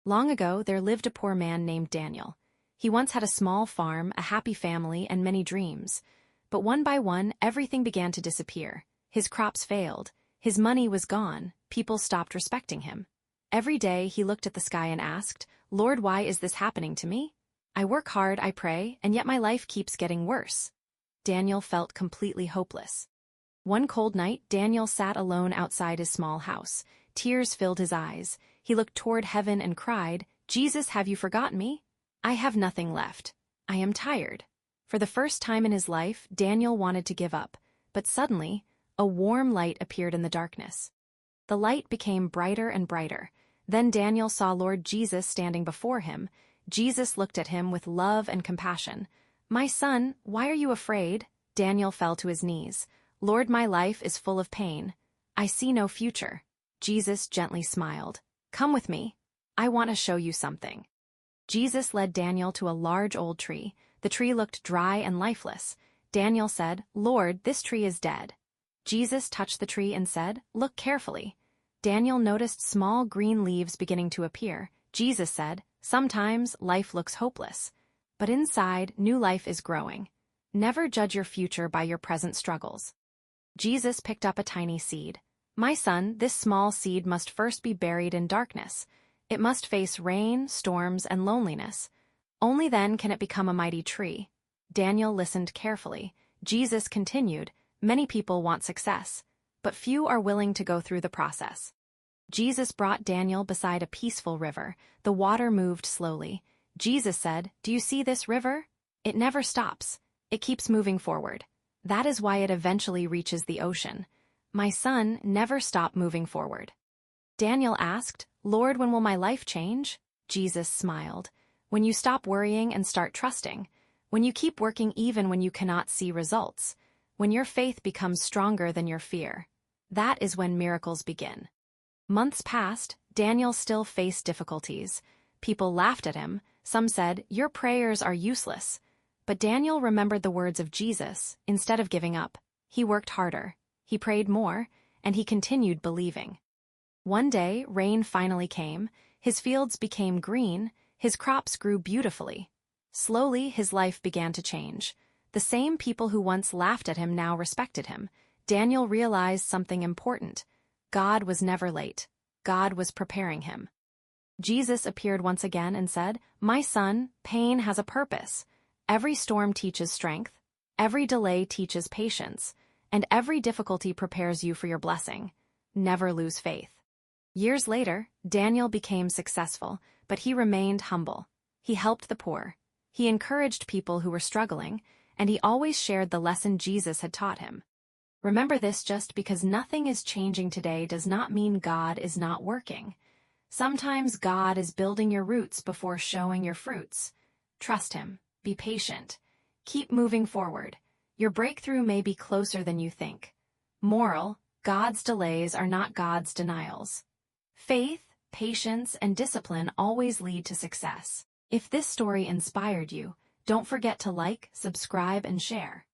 Long ago, there lived a poor man named Daniel. He once had a small farm, a happy family, and many dreams. But one by one, everything began to disappear. His crops failed. His money was gone. People stopped respecting him. Every day, he looked at the sky and asked, "Lord, why is this happening to me? I work hard, I pray, and yet my life keeps getting worse." Daniel felt completely hopeless. One cold night, Daniel sat alone outside his small house. Tears filled his eyes. He looked toward heaven and cried, "Jesus, have you forgotten me? I have nothing left. I am tired." For the first time in his life, Daniel wanted to give up, but suddenly, a warm light appeared in the darkness. The light became brighter and brighter. Then Daniel saw Lord Jesus standing before him. Jesus looked at him with love and compassion. "My son, why are you afraid?" Daniel fell to his knees. "Lord, my life is full of pain. I see no future." Jesus gently smiled. "Come with me. I want to show you something." Jesus led Daniel to a large old tree. The tree looked dry and lifeless. Daniel said, "Lord, this tree is dead." Jesus touched the tree and said, "Look carefully." Daniel noticed small green leaves beginning to appear. Jesus said, "Sometimes life looks hopeless, but inside, new life is growing. Never judge your future by your present struggles." Jesus picked up a tiny seed. "My son, this small seed must first be buried in darkness. It must face rain, storms, and loneliness. Only then can it become a mighty tree." Daniel listened carefully. Jesus continued, "Many people want success, but few are willing to go through the process." Jesus brought Daniel beside a peaceful river. The water moved slowly. Jesus said, "Do you see this river? It never stops. It keeps moving forward. That is why it eventually reaches the ocean. My son, never stop moving forward." Daniel asked, "Lord, when will my life change?" Jesus smiled. "When you stop worrying and start trusting. When you keep working even when you cannot see results. When your faith becomes stronger than your fear. That is when miracles begin." Months passed. Daniel still faced difficulties. People laughed at him. Some said, "Your prayers are useless." But Daniel remembered the words of Jesus. Instead of giving up, he worked harder. He prayed more, and he continued believing. One day, rain finally came. His fields became green. His crops grew beautifully. Slowly, his life began to change. The same people who once laughed at him now respected him. Daniel realized something important. God was never late. God was preparing him. Jesus appeared once again and said, "My son, pain has a purpose. Every storm teaches strength. Every delay teaches patience. And every difficulty prepares you for your blessing. Never lose faith." Years later, Daniel became successful, but he remained humble. He helped the poor. He encouraged people who were struggling, and he always shared the lesson Jesus had taught him. Remember this: just because nothing is changing today does not mean God is not working. Sometimes God is building your roots before showing your fruits. Trust Him. Be patient. Keep moving forward. Your breakthrough may be closer than you think. Moral: God's delays are not God's denials. Faith, patience, and discipline always lead to success. If this story inspired you, don't forget to like, subscribe, and share.